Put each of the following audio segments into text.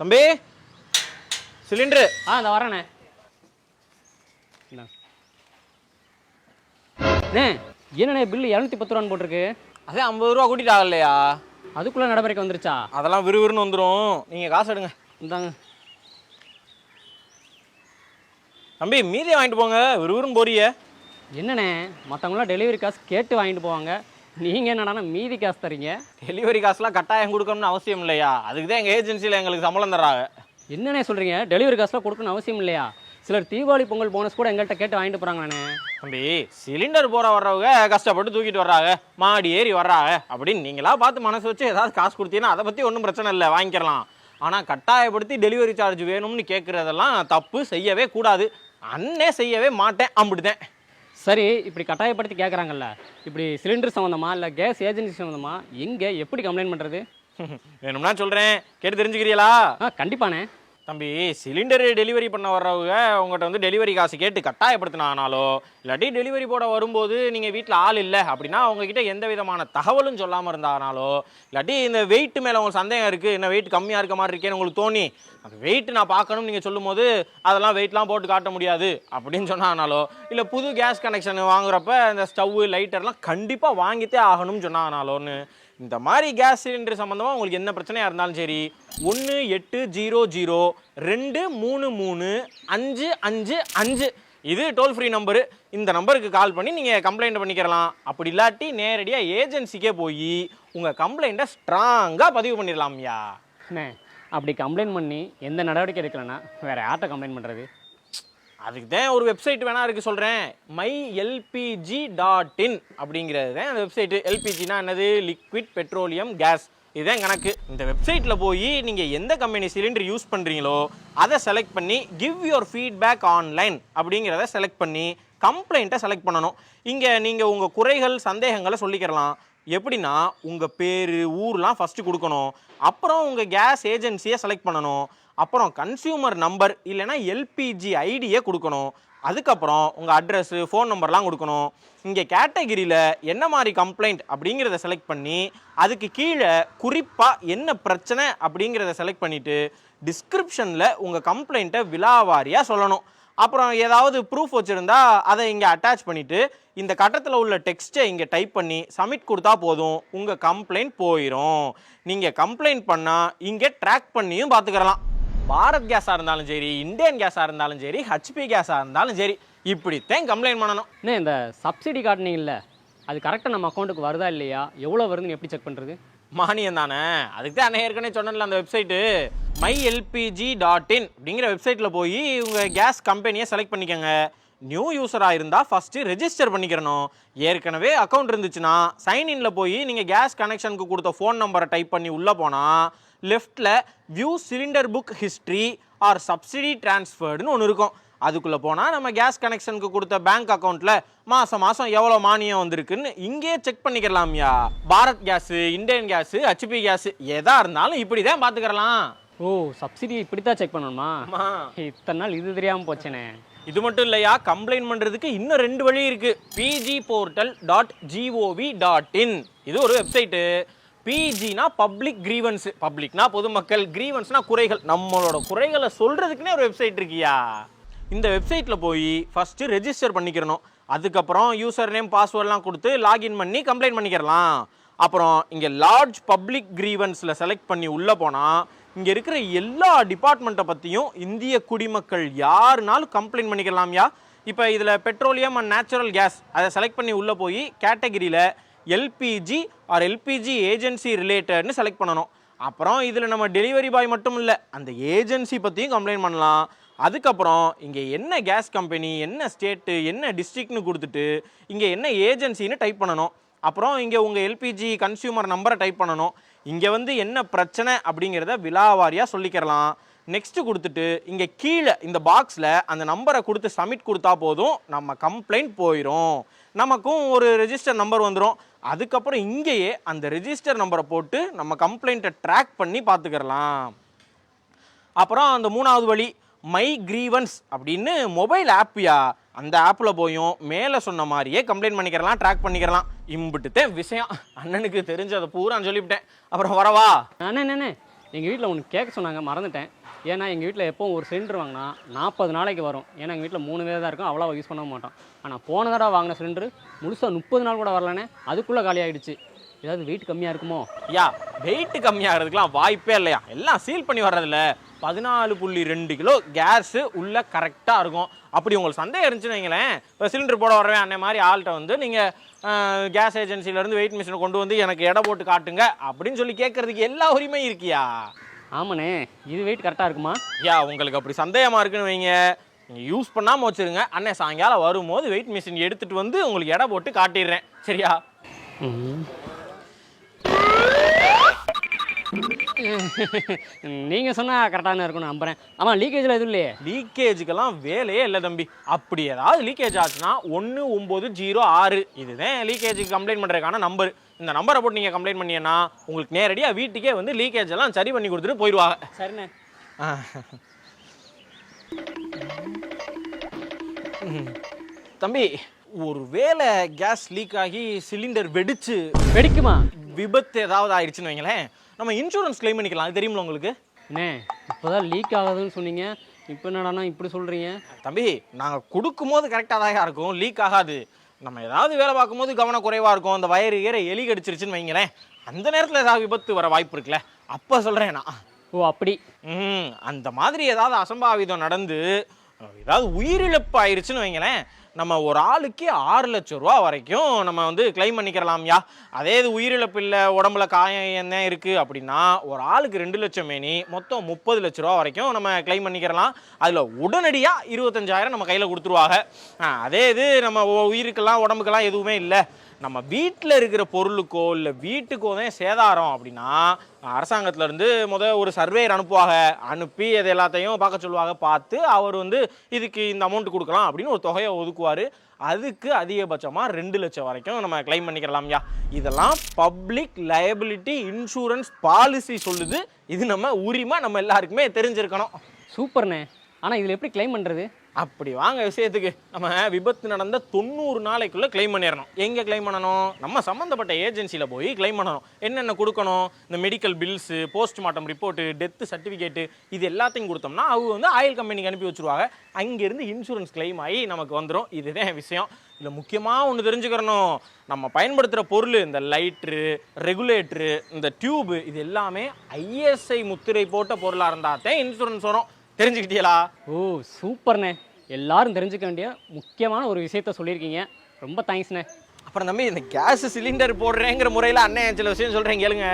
தம்பி சிலிண்டரு. இந்த வரேண்ணே. என்னண்ணே பில்லு 210 ரூபான்னு போட்டிருக்கு. அதே 50 ரூபா கூட்டிட்டு ஆகலையா? அதுக்குள்ள நடைமுறைக்கு வந்துருச்சா? அதெல்லாம் விறுவிறுன்னு வந்துடும். நீங்கள் காசு எடுங்க. இந்தாங்க தம்பி, மீதியை வாங்கிட்டு போங்க. விறுவிறுன்னு போறிய. என்னண்ணே மற்றவங்களாம் டெலிவரி காசு கேட்டு வாங்கிட்டு போவாங்க, நீங்கள் என்னடானா மீதி காசு தரீங்க? டெலிவரி காசுலாம் கட்டாயம் கொடுக்கணும்னு அவசியம் இல்லையா? அதுக்கு தான் எங்கள் ஏஜென்சியில் எங்களுக்கு சம்பளம் தர்றாங்க. என்னண்ணே சொல்கிறீங்க? டெலிவரி காசுலாம் கொடுக்கணும்னு அவசியம் இல்லையா? சிலர் தீபாவளி பொங்கல் போனஸ் கூட எங்கள்கிட்ட கேட்டு வாங்கிட்டு போகிறாங்கண்ணே. தம்பி, சிலிண்டர் போகிற வர்றவங்க கஷ்டப்பட்டு தூக்கிட்டு வர்றாங்க, மாடி ஏறி வர்றாங்க அப்படின்னு நீங்களா பார்த்து மனசு வச்சு ஏதாவது காசு கொடுத்தீங்கன்னா அதை பற்றி ஒன்றும் பிரச்சனை இல்லை, வாங்கிக்கலாம். ஆனால் கட்டாயப்படுத்தி டெலிவரி சார்ஜ் வேணும்னு கேட்குறதெல்லாம் தப்பு, செய்யவே கூடாது. அண்ணே செய்யவே மாட்டேன் அப்படிதான். சரி, இப்படி கட்டாயப்படுத்தி கேட்குறாங்கல்ல, இப்படி சிலிண்டர் சம்மந்தமா இல்லை கேஸ் ஏஜென்சி சம்மந்தமா எங்கே எப்படி கம்ப்ளைண்ட் பண்ணுறது? வேணும்னா சொல்கிறேன், கேட்டு தெரிஞ்சுக்கிறீங்களா? கண்டிப்பாண்ணே. தம்பி, சிலிண்டர் டெலிவரி பண்ண வர்றவங்க உங்கள்கிட்ட வந்து டெலிவரி காசு கேட்டு கட்டாயப்படுத்தினானாலோ இல்லாட்டி டெலிவரி போட வரும்போது நீங்கள் வீட்டில் ஆள் இல்லை அப்படின்னா அவங்கக்கிட்ட எந்த விதமான தகவலும் சொல்லாமல் இருந்தானாலோ இல்லாட்டி இந்த வெயிட் மேலே உங்களுக்கு சந்தேகம் இருக்குது, என்ன வெயிட் கம்மியாக இருக்க மாதிரி இருக்கேன்னு உங்களுக்கு தோணி அந்த வெயிட் நான் பார்க்கணும்னு நீங்கள் சொல்லும் போது அதெல்லாம் வெயிட்லாம் போட்டு காட்ட முடியாது அப்படின்னு சொன்னானாலோ இல்லை புது கேஸ் கனெக்ஷன் வாங்குறப்ப இந்த ஸ்டவ்வு லைட்டர்லாம் கண்டிப்பாக வாங்கித்தே ஆகணும்னு சொன்னானாலோன்னு இந்த மாதிரி கேஸ் சிலிண்டர் சம்மந்தமாக உங்களுக்கு என்ன பிரச்சனையாக இருந்தாலும் சரி 1800-233-555 இது டோல் ஃப்ரீ நம்பரு. இந்த நம்பருக்கு கால் பண்ணி நீங்கள் கம்ப்ளைண்ட் பண்ணிக்கிறலாம். அப்படி இல்லாட்டி நேரடியாக ஏஜென்சிக்கே போய் உங்கள் கம்ப்ளைண்ட்டை ஸ்ட்ராங்காக பதிவு பண்ணிடலாம்யா. அண்ணே, அப்படி கம்ப்ளைண்ட் பண்ணி எந்த நடவடிக்கை எடுக்கலைன்னா வேறு யார்கிட்ட கம்ப்ளைண்ட் பண்ணுறது? அதுக்கு தான் ஒரு வெப்சைட் வேணா இருக்குது சொல்கிறேன். mylpg.in அப்படிங்கிறது தான் அந்த வெப்சைட்டு. எல்பிஜினா என்னது? Liquid petroleum gas. இதுதான் கணக்கு. இந்த வெப்சைட்டில் போய் நீங்கள் எந்த கம்பெனி சிலிண்டர் யூஸ் பண்ணுறீங்களோ அதை செலக்ட் பண்ணி கிவ் யுவர் ஃபீட்பேக் ஆன்லைன் அப்படிங்கிறத செலக்ட் பண்ணி கம்ப்ளைண்ட்டை செலக்ட் பண்ணணும். இங்கே நீங்கள் உங்கள் குறைகள் சந்தேகங்களை சொல்லிக்கிறலாம். எப்படின்னா உங்கள் பேர் ஊர்லாம் ஃபஸ்ட்டு கொடுக்கணும், அப்புறம் உங்கள் கேஸ் ஏஜென்சியை செலக்ட் பண்ணணும், அப்புறம் கன்சியூமர் நம்பர் இல்லைனா எல்பிஜி ஐடியை கொடுக்கணும், அதுக்கப்புறம் உங்கள் அட்ரஸ்ஸு ஃபோன் நம்பர்லாம் கொடுக்கணும். இங்கே கேட்டகிரியில் என்ன மாதிரி கம்ப்ளைண்ட் அப்படிங்கிறத செலக்ட் பண்ணி அதுக்கு கீழே குறிப்பாக என்ன பிரச்சனை அப்படிங்கிறத செலக்ட் பண்ணிவிட்டு டிஸ்கிரிப்ஷனில் உங்கள் கம்ப்ளைண்ட்டை விலாவாரியாக சொல்லணும். அப்புறம் ஏதாவது ப்ரூஃப் வச்சுருந்தா அதை இங்கே அட்டாச் பண்ணிவிட்டு இந்த கட்டத்தில் உள்ள டெக்ஸ்ட்டை இங்கே டைப் பண்ணி சப்மிட் கொடுத்தா போதும், உங்கள் கம்ப்ளைண்ட் போயிடும். நீங்கள் கம்ப்ளைண்ட் பண்ணால் இங்கே ட்ராக் பண்ணியும் பார்த்துக்கிறலாம். பாரத் கேஸாக இருந்தாலும் சரி, இந்தியன் கேஸாக இருந்தாலும் சரி, ஹெச்பி கேஸாக இருந்தாலும் சரி, இப்படித்தான் கம்ப்ளைண்ட் பண்ணணும். இந்த சப்சிடி காட்டினீங்கல்ல, அது கரெக்டாக நம்ம அக்கௌண்ட்டுக்கு வருதா இல்லையா, எவ்வளோ வருதுன்னு எப்படி செக் பண்ணுறது? மானியம் தானே, அதுக்கு தான் ஏற்கனவே சொன்னல அந்த வெப்சைட்டு mylpg.in அப்படிங்கிற வெப்சைட்டில் போய் உங்கள் கேஸ் கம்பெனியை செலக்ட் பண்ணிக்கோங்க. நியூ யூஸராக இருந்தால் ஃபஸ்ட்டு ரெஜிஸ்டர் பண்ணிக்கிறணும். ஏற்கனவே அக்கௌண்ட் இருந்துச்சுன்னா சைன்இனில் போய் நீங்கள் கேஸ் கனெக்ஷனுக்கு கொடுத்த ஃபோன் நம்பரை டைப் பண்ணி உள்ளே போனால் லெஃப்டில் view cylinder book history or subsidy டிரான்ஸ்ஃபர்டுன்னு ஒன்று இருக்கும். அதுக்குள்ளே போனால் நம்ம கேஸ் கனெக்ஷனுக்கு கொடுத்த பேங்க் அக்கௌண்ட்டில் மாதம் எவ்வளோ மானியம் வந்திருக்குன்னு இங்கேயே செக் பண்ணிக்கலாம்யா. Bharat gas, Indian gas, HP gas எதாக இருந்தாலும் இப்படி தான் பார்த்துக்கிறலாம். ஓ, சப்சிடி இப்படி தான் செக் பண்ணணுமா? இத்தனை நாள் இது தெரியாமல் போச்சேனே. இது மட்டும் இல்லையா, கம்ப்ளைண்ட் பண்ணுறதுக்கு இன்னும் 2 வழி இருக்குது. pgportal.gov.in இது ஒரு வெப்சைட்டு. பிஜினா பப்ளிக் கிரீவன்ஸ், பப்ளிக்னா பொதுமக்கள், கிரீவன்ஸ்னா குறைகள். நம்மளோட குறைகளை சொல்கிறதுக்குன்னே ஒரு வெப்சைட் இருக்கியா. இந்த வெப்சைட்டில் போய் ஃபஸ்ட்டு ரெஜிஸ்டர் பண்ணிக்கிறணும். அதுக்கப்புறம் யூசர் நேம் பாஸ்வேர்ட்லாம் கொடுத்து லாகின் பண்ணி கம்ப்ளைண்ட் பண்ணிக்கிறலாம். அப்புறம் இங்கே லார்ஜ் பப்ளிக் கிரீவன்ஸில் செலக்ட் பண்ணி உள்ளே போனால் இங்கே இருக்கிற எல்லா டிபார்ட்மெண்ட்டை பற்றியும் இந்திய குடிமக்கள் யாருனாலும் கம்ப்ளைண்ட் பண்ணிக்கலாம்யா. இப்போ இதில் பெட்ரோலியம் அண்ட் நேச்சுரல் கேஸ் அதை செலக்ட் பண்ணி உள்ளே போய் கேட்டகிரியில் எல்பிஜி ஆர் எல்பிஜி ஏஜென்சி ரிலேட்டட்னு செலக்ட் பண்ணணும். அப்புறம் இதில் நம்ம டெலிவரி பாய் மட்டும் இல்லை, அந்த ஏஜென்சி பற்றியும் கம்ப்ளைண்ட் பண்ணலாம். அதுக்கப்புறம் இங்கே என்ன கேஸ் கம்பெனி, என்ன ஸ்டேட்டு, என்ன டிஸ்ட்ரிக்ட்னு கொடுத்துட்டு இங்கே என்ன ஏஜென்சின்னு டைப் பண்ணணும். அப்புறம் இங்கே உங்கள் எல்பிஜி கன்சியூமர் நம்பரை டைப் பண்ணணும். இங்கே வந்து என்ன பிரச்சனை அப்படிங்கிறத விலாவாரியாக சொல்லிக்கிறலாம். நெக்ஸ்ட்டு கொடுத்துட்டு இங்கே கீழே இந்த பாக்ஸில் அந்த நம்பரை கொடுத்து சப்மிட் கொடுத்தா போதும், நம்ம கம்ப்ளைண்ட் போயிடும். நமக்கும் ஒரு ரெஜிஸ்டர் நம்பர் வந்துடும். அதுக்கப்புறம் இங்கேயே அந்த ரெஜிஸ்டர் நம்பரை போட்டு நம்ம கம்ப்ளைண்ட்டை ட்ராக் பண்ணி பார்த்துக்கிறலாம். அப்புறம் அந்த 3வது வழி மை கிரீவன்ஸ் அப்படின்னு மொபைல் ஆப்பியா, அந்த ஆப்பில் போயும் மேலே சொன்ன மாதிரியே கம்ப்ளைண்ட் பண்ணிக்கிறலாம், ட்ராக் பண்ணிக்கிறலாம். இம்பிட்டுத்தேன் விஷயம். அண்ணனுக்கு தெரிஞ்சதை பூரா சொல்லிவிட்டேன். அப்புறம் வரவா? அண்ணே எங்கள் வீட்டில் ஒன்று கேட்க சொன்னாங்க, மறந்துட்டேன். ஏன்னா எங்கள் வீட்டில் எப்போவும் ஒரு சிலிண்டர் வாங்கினா 40 நாளைக்கு வரும். ஏன்னா எங்கள் வீட்டில் 3 பேர் தான் இருக்கும், அவ்வளோ யூஸ் பண்ண மாட்டோம். ஆனால் போன தடவை வாங்கின சிலிண்டர் முழுசாக 30 நாள் கூட வரலனே, அதுக்குள்ளே காலி ஆகிடுச்சு. ஏதாவது வெயிட் கம்மியாக இருக்குமோ? யா, வெயிட் கம்மியாகிறதுக்குலாம் வாய்ப்பே இல்லையா. எல்லாம் சீல் பண்ணி வர்றதில்ல. 14.2 கிலோ கேஸு உள்ளே கரெக்டாக இருக்கும். அப்படி உங்களுக்கு சந்தேகம் இருந்துச்சுன்னு வைங்களேன், இப்போ சிலிண்டர் போட வரவேன் அன்ன மாதிரி ஆள்கிட்ட வந்து நீங்கள் கேஸ் ஏஜென்சிலேருந்து வெயிட் மிஷினை கொண்டு வந்து எனக்கு எடை போட்டு காட்டுங்க அப்படின்னு சொல்லி கேட்கறதுக்கு எல்லா உரிமையும் இருக்கியா? ஆமாண்ணே, இது வெயிட் கரெக்டாக இருக்குமா? யா, உங்களுக்கு அப்படி சந்தேகமாக இருக்குன்னு வைங்க, நீங்கள் யூஸ் பண்ணாமல் வச்சுருங்க. அண்ணன் சாயங்காலம் வரும்போது வெயிட் மிஷின் எடுத்துகிட்டு வந்து உங்களுக்கு எடை போட்டு காட்டிடுறேன், சரியா? நீங்கள் சொன்னால் கரெக்டாக இருக்கணும் நம்புறேன். ஆமாம், லீக்கேஜில் எதுவும் இல்லையே? லீக்கேஜுக்கெல்லாம் வேலையே இல்லை தம்பி. அப்படி ஏதாவது லீக்கேஜ் ஆச்சுன்னா 1906 இதுதான் லீக்கேஜுக்கு கம்ப்ளைண்ட் பண்ணுறதுக்கான நம்பர். இந்த நம்பரை போட்டு நீங்கள் கம்ப்ளைண்ட் பண்ணீங்கன்னா உங்களுக்கு நேரடியாக வீட்டுக்கே வந்து லீக்கேஜ் எல்லாம் சரி பண்ணி கொடுத்துட்டு போயிடுவாங்க. சரிண்ணே. தம்பி, ஒரு வேளை கேஸ் லீக் ஆகி சிலிண்டர் வெடிக்குமா? விபத்து ஏதாவது ஆயிடுச்சுன்னு வைங்களேன், நம்ம இன்சூரன்ஸ் கிளைம் பண்ணிக்கலாம். அது தெரியுமா உங்களுக்கு? அண்ணே, இப்போதான் லீக் ஆகுதுன்னு சொன்னீங்க, இப்போ என்னடாண்ணா இப்படி சொல்கிறீங்க? தம்பி, நாங்கள் கொடுக்கும்போது கரெக்டாக தான் இருக்கும், லீக் ஆகாது. நம்ம ஏதாவது வேலை பார்க்கும்போது கவனம் குறைவாக இருக்கும், அந்த வயறு ஏற எலி கடிச்சிருச்சுன்னு வைங்களேன், அந்த நேரத்தில் ஏதாவது விபத்து வர வாய்ப்பு இருக்குல்ல, அப்போ சொல்கிறேன் நான். ஓ, அப்படி. அந்த மாதிரி ஏதாவது அசம்பாவிதம் நடந்து ஏதாவது உயிரிழப்பு ஆயிடுச்சுன்னு வைங்களேன், நம்ம ஒரு ஆளுக்கு 6 லட்சம் ரூபா வரைக்கும் நம்ம வந்து கிளைம் பண்ணிக்கிறலாம்யா. அதே இது உயிரிழப்பு இல்லை, உடம்புல காயம் என்ன இருக்குது அப்படின்னா ஒரு ஆளுக்கு 2 லட்சம் மேனி மொத்தம் 30 லட்ச ரூபா வரைக்கும் நம்ம கிளைம் பண்ணிக்கிறலாம். அதில் உடனடியாக 25,000 நம்ம கையில் கொடுத்துருவாங்க. அதே இது நம்ம உயிருக்கெல்லாம் உடம்புக்கெல்லாம் எதுவுமே இல்லை, நம்ம வீட்டில் இருக்கிற பொருளுக்கோ இல்லை வீட்டுக்கோ தான் சேதாரம் அப்படின்னா அரசாங்கத்திலேருந்து ஒரு சர்வேயர் அனுப்புவாங்க. அனுப்பி அது எல்லாத்தையும் பார்க்க சொல்லுவாங்க. பார்த்து அவர் வந்து இதுக்கு இந்த அமௌண்ட் கொடுக்கலாம் அப்படின்னு ஒரு தொகையை ஒதுக்குவார். அதுக்கு அதிகபட்சமாக 2 லட்சம் வரைக்கும் நம்ம கிளைம் பண்ணிக்கலாம்யா. இதெல்லாம் பப்ளிக் லயபிலிட்டி இன்சூரன்ஸ் பாலிசி சொல்லுது. இது நம்ம உரிமை, நம்ம எல்லாருக்குமே தெரிஞ்சிருக்கணும். சூப்பர்ண்ணே. ஆனால் இதில் எப்படி கிளைம் பண்ணுறது? அப்படி வாங்க விஷயத்துக்கு, நம்ம விபத்து நடந்த 90 நாளைக்குள்ளே கிளைம் பண்ணிடணும். எங்கே கிளைம் பண்ணணும்? நம்ம சம்மந்தப்பட்ட ஏஜென்சியில் போய் கிளைம் பண்ணணும். என்னென்ன கொடுக்கணும்? இந்த medical bills, postmortem report, death certificate, இது எல்லாத்தையும் கொடுத்தோம்னா அவங்க வந்து ஆயில் கம்பெனிக்கு அனுப்பி வச்சுருவாங்க. அங்கேருந்து இன்சூரன்ஸ் கிளைம் ஆகி நமக்கு வந்துடும். இதுதான் விஷயம். இதில் முக்கியமாக ஒன்று தெரிஞ்சுக்கிறணும், நம்ம பயன்படுத்துகிற பொருள் இந்த லைட்ரு, ரெகுலேட்ரு, இந்த டியூபு, இது எல்லாமே ISI முத்திரை போட்ட பொருளாக இருந்தால் தான் இன்சூரன்ஸ் வரும். தெரிஞ்சுக்கிட்டீங்களா? ஓ, சூப்பர்ண்ணே. எல்லாரும் தெரிஞ்சுக்க வேண்டிய முக்கியமான ஒரு விஷயத்த சொல்லியிருக்கீங்க. ரொம்ப தேங்க்ஸ்ண்ணே. அப்புறம் தம்பி, இந்த கேஸ் சிலிண்டர் போடுறேங்கிற முறையில் அண்ணன் சில விஷயம் சொல்கிறேன் கேளுங்க.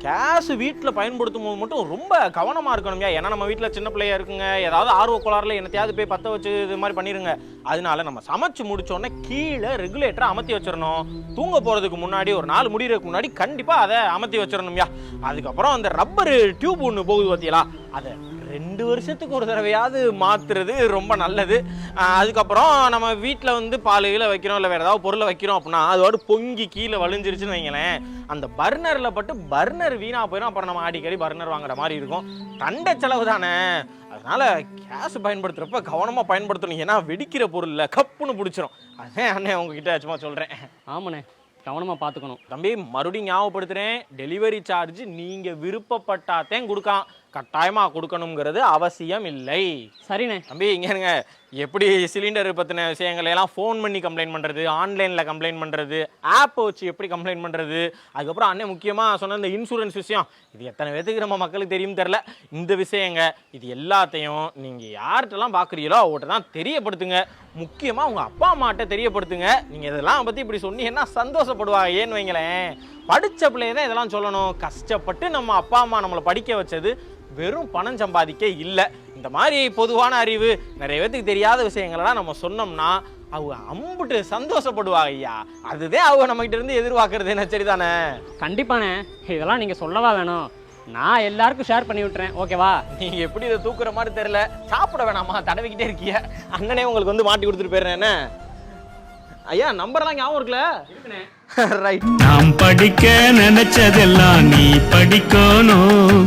கேஸ் வீட்டில் பயன்படுத்தும் போது மட்டும் ரொம்ப கவனமாக இருக்கணும்யா. ஏன்னா நம்ம வீட்டில் சின்ன பிள்ளையா இருக்குங்க, ஏதாவது ஆர்வ கோளாறுல என்னத்தையாவது போய் பற்ற வச்சு இது மாதிரி பண்ணிடுங்க. அதனால நம்ம சமைச்சு முடிச்சோடனே கீழே ரெகுலேட்டரை அமர்த்தி வச்சிடணும். தூங்க போகிறதுக்கு முன்னாடி ஒரு 4 முடிகிறதுக்கு முன்னாடி கண்டிப்பாக அதை அமர்த்தி வச்சிடணும்யா. அதுக்கப்புறம் அந்த ரப்பர் டியூப் ஒன்று போகுது பார்த்தீங்களா, அதை 2 வருஷத்துக்கு ஒரு தடவையாவது மாற்றுறது ரொம்ப நல்லது. அதுக்கப்புறம் நம்ம வீட்டில் வந்து பால் வைக்கிறோம் இல்லை வேறு ஏதாவது பொருளை வைக்கிறோம் அப்படின்னா அதோட பொங்கி கீழே வலிஞ்சிருச்சுன்னு வைங்களேன், அந்த பர்னரில் பட்டு பர்னர் வீணாக போயிடும். அப்புறம் நம்ம அடிக்கடி பர்னர் வாங்குற மாதிரி இருக்கும். தண்டை செலவு தானே. அதனால் கேஸ் பயன்படுத்துகிறப்ப கவனமாக பயன்படுத்தணும். ஏன்னா வெடிக்கிற பொருளில் கப்புன்னு பிடிச்சிரும். அதான் அண்ணே உங்ககிட்ட சும்மா சொல்கிறேன். ஆமாண்ணே, கவனமாக பார்த்துக்கணும். தம்பி, மறுபடியும் ஞாபகப்படுத்துகிறேன், டெலிவரி சார்ஜ் நீங்கள் விருப்பப்பட்டாதான் கொடுக்கலாம், கட்டாயமாக கொடுக்கணுங்கிறது அவசியம் இல்லை. சரிண்ணே. தம்பி, இங்கே இருங்க, எப்படி சிலிண்டர் பற்றின விஷயங்களை எல்லாம் ஃபோன் பண்ணி கம்ப்ளைண்ட் பண்ணுறது, ஆன்லைனில் கம்ப்ளைண்ட் பண்ணுறது, ஆப்பை வச்சு எப்படி கம்ப்ளைண்ட் பண்ணுறது, அதுக்கப்புறம் அண்ணன் முக்கியமாக சொன்ன இந்த இன்சூரன்ஸ் விஷயம், இது எத்தனை பேத்துக்கு நம்ம மக்களுக்கு தெரியும் தெரில. இந்த விஷயங்க இது எல்லாத்தையும் நீங்கள் யார்கிட்டலாம் பார்க்குறீங்களோ அவர்கிட்ட தான் தெரியப்படுத்துங்க. முக்கியமாக உங்கள் அப்பா அம்மாட்ட தெரியப்படுத்துங்க. நீங்கள் இதெல்லாம் பற்றி இப்படி சொன்னீங்கன்னா சந்தோஷப்படுவாங்க. ஏன்னு வைங்களேன், படித்த பிள்ளைய தான் இதெல்லாம் சொல்லணும். கஷ்டப்பட்டு நம்ம அப்பா அம்மா நம்மளை படிக்க வச்சது வெறும் பணம் சம்பாதிக்க இல்லை. இந்த மாதிரி பொதுவான அறிவு நிறைய பேத்துக்கு தெரியாத விஷயங்களெல்லாம் நம்ம சொன்னோம்னா அவங்க அம்புட்டு சந்தோஷப்படுவாங்க ஐயா. அதுதான் அவங்க நம்மகிட்ட இருந்து எதிர்பார்க்கறது. என்ன சரிதானே? கண்டிப்பாண்ணே, இதெல்லாம் நீங்கள் சொல்லவா வேணும், நான் எல்லாருக்கும் ஷேர் பண்ணி விட்டுறேன். ஓகேவா? நீங்கள் எப்படி இதை தூக்குற மாதிரி தெரியல. சாப்பிட வேணாமா, தடவிக்கிட்டே இருக்கிய. அண்ணனே உங்களுக்கு வந்து மாட்டி கொடுத்துட்டு போயிடுறேன். என்ன ஐயா, நம்பர்லாம் ஞாபகம் இருக்குல்ல? இருக்குண்ணே. ரைட். நாம் படிக்க நினைச்சதெல்லாம் நீ படிக்கணும்.